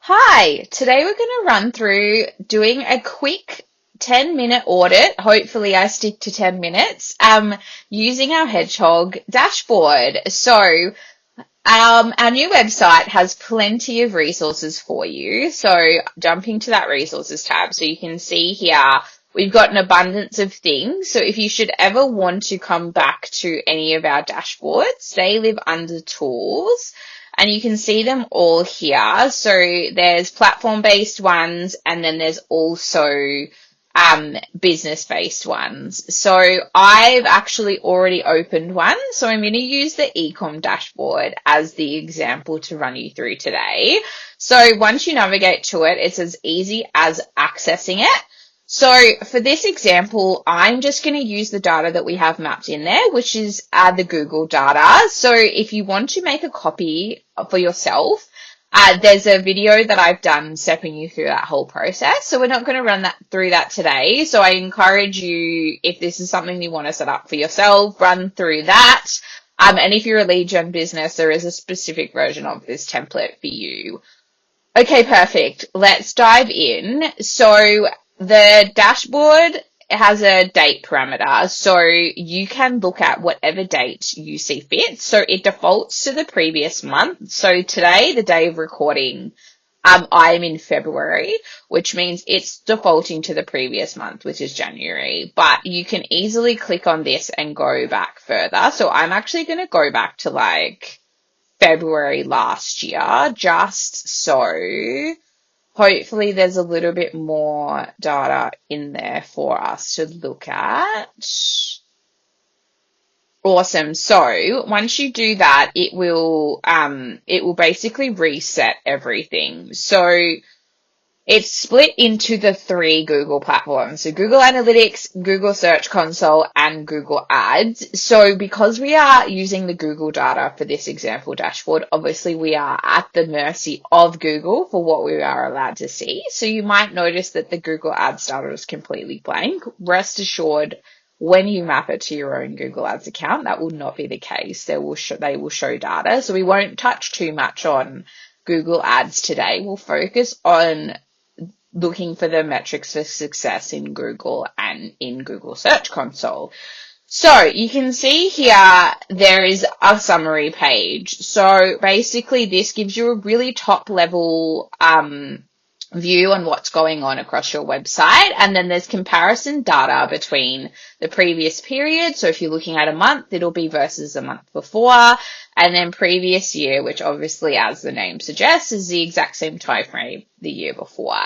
Hi, today we're going to run through doing a quick 10-minute audit. Hopefully I stick to 10 minutes, using our Hedgehog dashboard. So, our new website has plenty of resources for you. So jumping to that resources tab, so you can see here, we've got an abundance of things. So if you should ever want to come back to any of our dashboards, they live under tools. And you can see them all here. So there's platform-based ones, and then there's also business-based ones. So I've actually already opened one. So I'm going to use the ecom dashboard as the example to run you through today. So once you navigate to it, it's as easy as accessing it. So for this example, I'm just going to use the data that we have mapped in there, which is the Google data. So if you want to make a copy for yourself, there's a video that I've done stepping you through that whole process. So we're not going to run through that today. So I encourage you, if this is something you want to set up for yourself, run through that. And if you're a lead gen business, there is a specific version of this template for you. Okay, perfect. Let's dive in. So the dashboard has a date parameter, so you can look at whatever date you see fit. So it defaults to the previous month. So today, the day of recording, I'm in February, which means it's defaulting to the previous month, which is January. But you can easily click on this and go back further. So I'm actually going to go back to like February last year, just so hopefully there's a little bit more data in there for us to look at. Awesome. So once you do that, it will basically reset everything. So it's split into the three Google platforms. So Google Analytics, Google Search Console, and Google Ads. So because we are using the Google data for this example dashboard, obviously we are at the mercy of Google for what we are allowed to see. So you might notice that the Google Ads data is completely blank. Rest assured, when you map it to your own Google Ads account, that will not be the case. They will show data. So we won't touch too much on Google Ads today. We'll focus on looking for the metrics for success in Google and in Google Search Console. So you can see here there is a summary page. So basically this gives you a really top level view on what's going on across your website. And then there's comparison data between the previous period. So if you're looking at a month, it'll be versus a month before. And then previous year, which obviously, as the name suggests, is the exact same time frame the year before.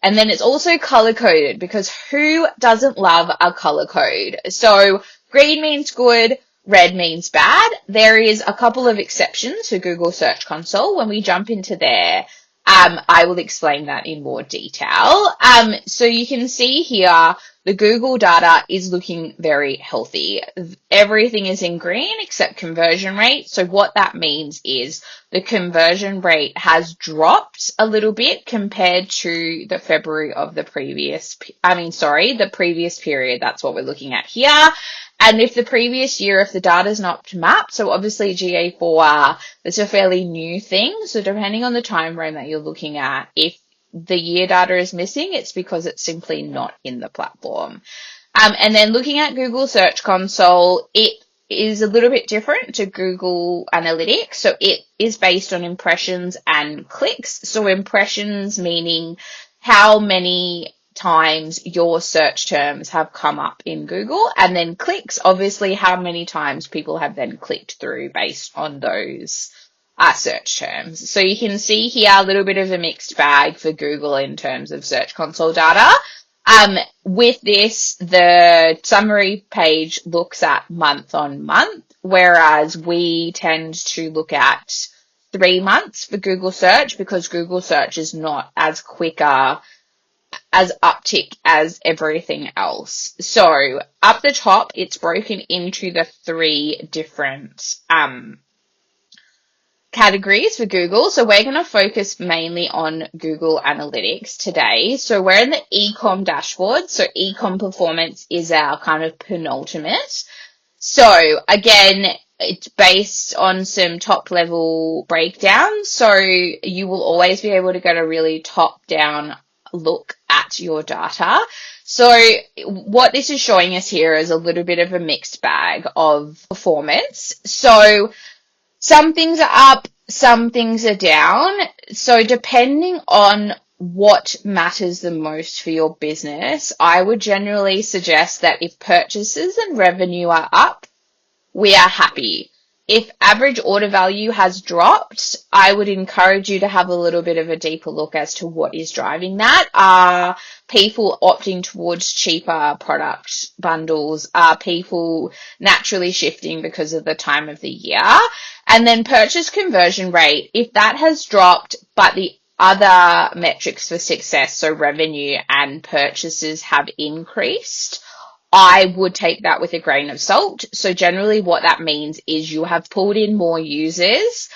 And then it's also color coded, because who doesn't love a color code? So green means good, red means bad. There is a couple of exceptions for Google Search Console. When we jump into there, I will explain that in more detail. So you can see here, the Google data is looking very healthy. Everything is in green except conversion rate. So what that means is the conversion rate has dropped a little bit compared to the February of the previous period. That's what we're looking at here. And if the previous year, if the data is not mapped, so obviously GA4, it's a fairly new thing. So depending on the time frame that you're looking at, if the year data is missing, it's because it's simply not in the platform. And then looking at Google Search Console, it is a little bit different to Google Analytics. So it is based on impressions and clicks. So impressions meaning how many times your search terms have come up in Google, and then clicks, obviously how many times people have then clicked through based on those search terms. So you can see here a little bit of a mixed bag for Google in terms of Search Console data. With this, the summary page looks at month on month, whereas we tend to look at 3 months for Google Search, because Google Search is not as quicker as uptick as everything else. So up the top, it's broken into the 3 different categories for Google. So we're going to focus mainly on Google Analytics today. So we're in the ecom dashboard. So ecom performance is our kind of penultimate. So again, it's based on some top level breakdowns. So you will always be able to get a really top down look at your data. So what this is showing us here is a little bit of a mixed bag of performance. So some things are up, some things are down. So depending on what matters the most for your business, I would generally suggest that if purchases and revenue are up, we are happy. If average order value has dropped, I would encourage you to have a little bit of a deeper look as to what is driving that. Are people opting towards cheaper product bundles? Are people naturally shifting because of the time of the year? And then purchase conversion rate, if that has dropped, but the other metrics for success, so revenue and purchases, have increased, I would take that with a grain of salt. So generally what that means is you have pulled in more users.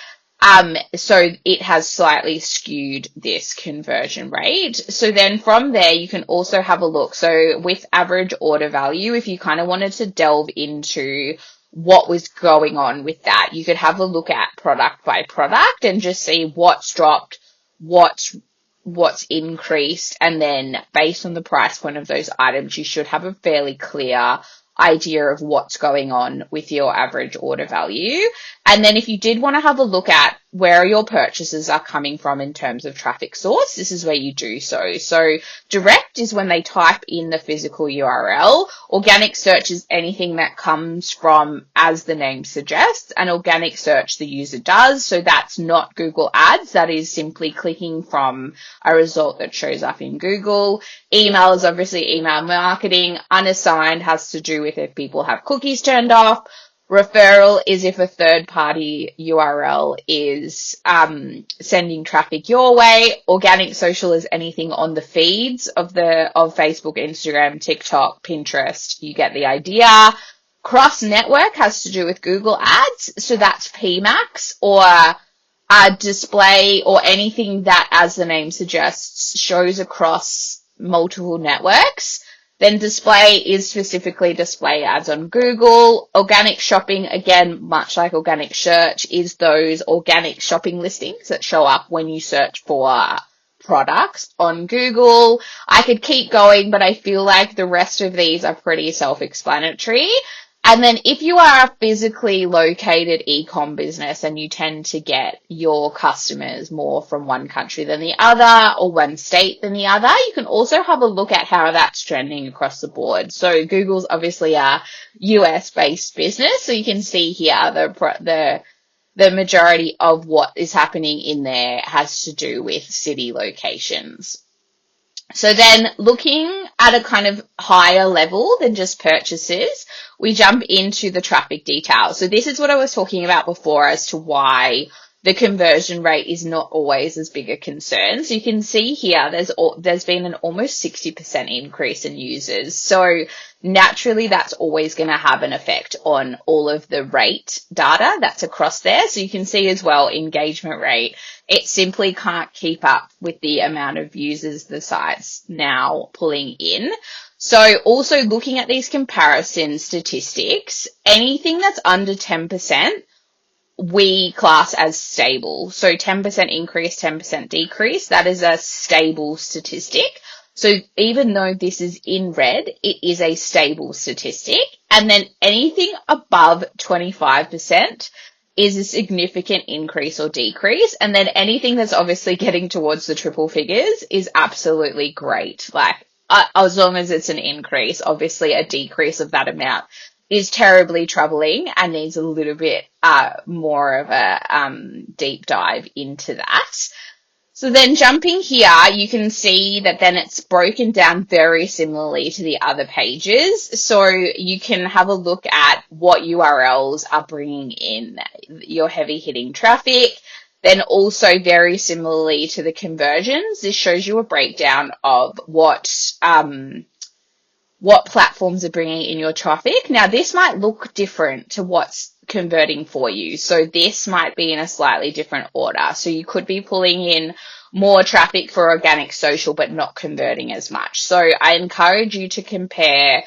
So it has slightly skewed this conversion rate. So then from there, you can also have a look. So with average order value, if you kind of wanted to delve into what was going on with that, you could have a look at product by product and just see what's dropped, what's increased, and then based on the price point of those items, you should have a fairly clear idea of what's going on with your average order value. And then if you did want to have a look at where your purchases are coming from in terms of traffic source, this is where you do so. So direct is when they type in the physical URL. Organic search is anything that comes from, as the name suggests, an organic search the user does. So that's not Google Ads. That is simply clicking from a result that shows up in Google. Email is obviously email marketing. Unassigned has to do with if people have cookies turned off. Referral is if a third-party URL is sending traffic your way. Organic social is anything on the feeds of Facebook, Instagram, TikTok, Pinterest. You get the idea. Cross-network has to do with Google Ads, so that's PMAX, or display, or anything that, as the name suggests, shows across multiple networks. Then display is specifically display ads on Google. Organic shopping, again, much like organic search, is those organic shopping listings that show up when you search for products on Google. I could keep going, but I feel like the rest of these are pretty self-explanatory. And then if you are a physically located e-com business and you tend to get your customers more from one country than the other, or one state than the other, you can also have a look at how that's trending across the board. So Google's obviously a US-based business, so you can see here the majority of what is happening in there has to do with city locations. So then looking at a kind of higher level than just purchases, we jump into the traffic details. So this is what I was talking about before as to why the conversion rate is not always as big a concern. So you can see here there's been an almost 60% increase in users. So naturally that's always going to have an effect on all of the rate data that's across there. So you can see as well engagement rate. It simply can't keep up with the amount of users the site's now pulling in. So also looking at these comparison statistics, anything that's under 10%, we class as stable. So 10% increase, 10% decrease, that is a stable statistic. So even though this is in red, it is a stable statistic. And then anything above 25% is a significant increase or decrease. And then anything that's obviously getting towards the triple figures is absolutely great. Like, as long as it's an increase, obviously a decrease of that amount is terribly troubling and needs a little bit more of a deep dive into that. So then jumping here, you can see that then it's broken down very similarly to the other pages. So you can have a look at what URLs are bringing in your heavy hitting traffic. Then also very similarly to the conversions, this shows you a breakdown of what platforms are bringing in your traffic. Now, this might look different to what's converting for you. So this might be in a slightly different order. So you could be pulling in more traffic for organic social, but not converting as much. So I encourage you to compare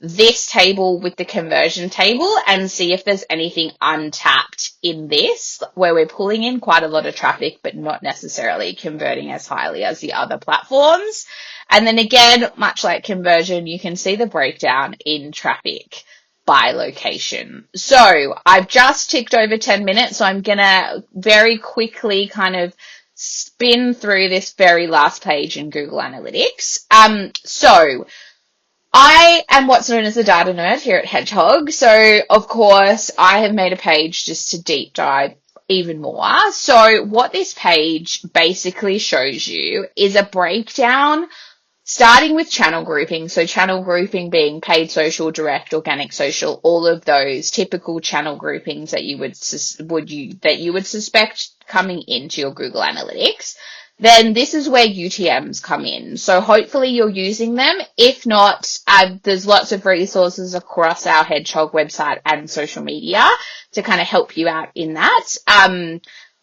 this table with the conversion table and see if there's anything untapped in this where we're pulling in quite a lot of traffic but not necessarily converting as highly as the other platforms. And then again, much like conversion, you can see the breakdown in traffic by location. So I've just ticked over 10 minutes, so I'm going to very quickly kind of spin through this very last page in Google Analytics. So I am what's known as a data nerd here at Hedgehog. So of course I have made a page just to deep dive even more. So what this page basically shows you is a breakdown starting with channel grouping. So channel grouping being paid social, direct, organic social, all of those typical channel groupings that you would suspect coming into your Google Analytics. Then this is where UTMs come in. So hopefully you're using them. If not, there's lots of resources across our Hedgehog website and social media to kind of help you out in that.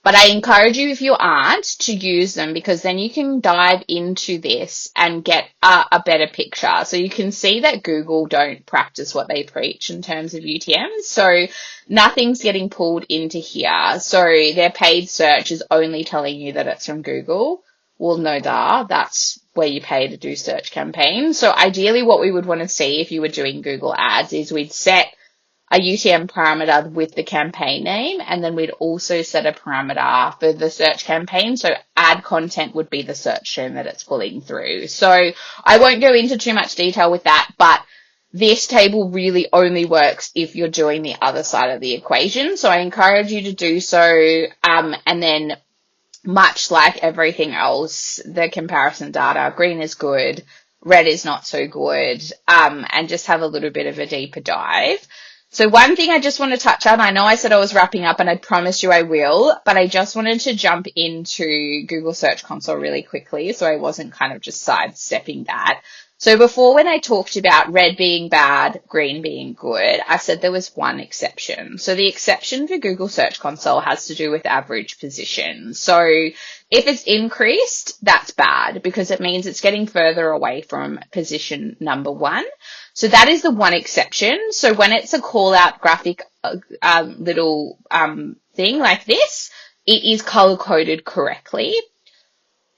But I encourage you, if you aren't, to use them, because then you can dive into this and get a better picture. So you can see that Google don't practice what they preach in terms of UTMs. So nothing's getting pulled into here. So their paid search is only telling you that it's from Google. Well, no, that's where you pay to do search campaigns. So ideally what we would want to see if you were doing Google ads is we'd set a UTM parameter with the campaign name, and then we'd also set a parameter for the search campaign. So ad content would be the search term that it's pulling through. So I won't go into too much detail with that, but this table really only works if you're doing the other side of the equation. So I encourage you to do so. And then much like everything else, the comparison data, green is good, red is not so good, and just have a little bit of a deeper dive. So one thing I just want to touch on, I know I said I was wrapping up and I promised you I will, but I just wanted to jump into Google Search Console really quickly so I wasn't kind of just sidestepping that. So before, when I talked about red being bad, green being good, I said there was one exception. So the exception for Google Search Console has to do with average position. So if it's increased, that's bad because it means it's getting further away from position number 1. So that is the one exception. So when it's a call out graphic little thing like this, it is color coded correctly.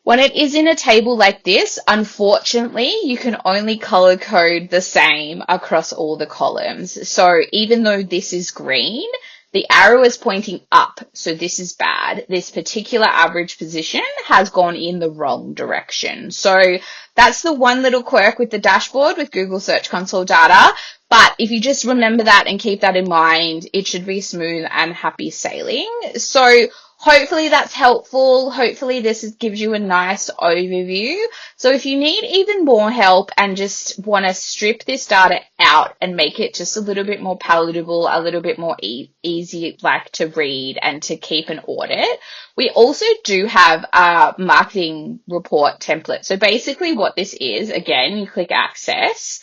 When it is in a table like this, unfortunately, you can only color code the same across all the columns. So even though this is green, the arrow is pointing up, so this is bad. This particular average position has gone in the wrong direction. So that's the one little quirk with the dashboard with Google Search Console data. But if you just remember that and keep that in mind, it should be smooth and happy sailing. So hopefully that's helpful. Hopefully this gives you a nice overview. So if you need even more help and just want to strip this data out and make it just a little bit more palatable, a little bit more easy like to read and to keep an audit, we also do have a marketing report template. So basically what this is, again, you click access.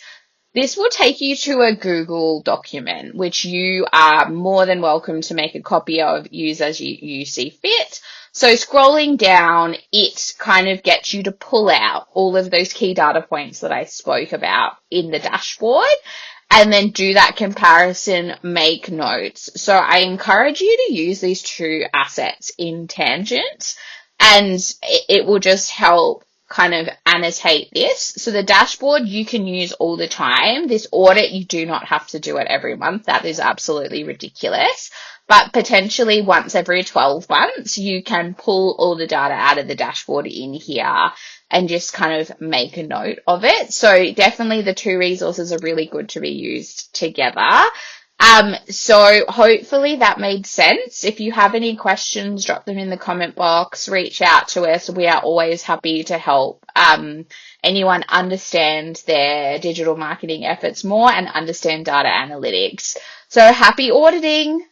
This will take you to a Google document, which you are more than welcome to make a copy of, use as you see fit. So scrolling down, it kind of gets you to pull out all of those key data points that I spoke about in the dashboard and then do that comparison, make notes. So I encourage you to use these two assets in tangent, and it will just help kind of annotate this. So the dashboard you can use all the time. This audit, you do not have to do it every month. That is absolutely ridiculous. But potentially once every 12 months, you can pull all the data out of the dashboard in here and just kind of make a note of it. So definitely the two resources are really good to be used together. So hopefully that made sense. If you have any questions, drop them in the comment box, reach out to us. We are always happy to help anyone understand their digital marketing efforts more and understand data analytics. So happy auditing.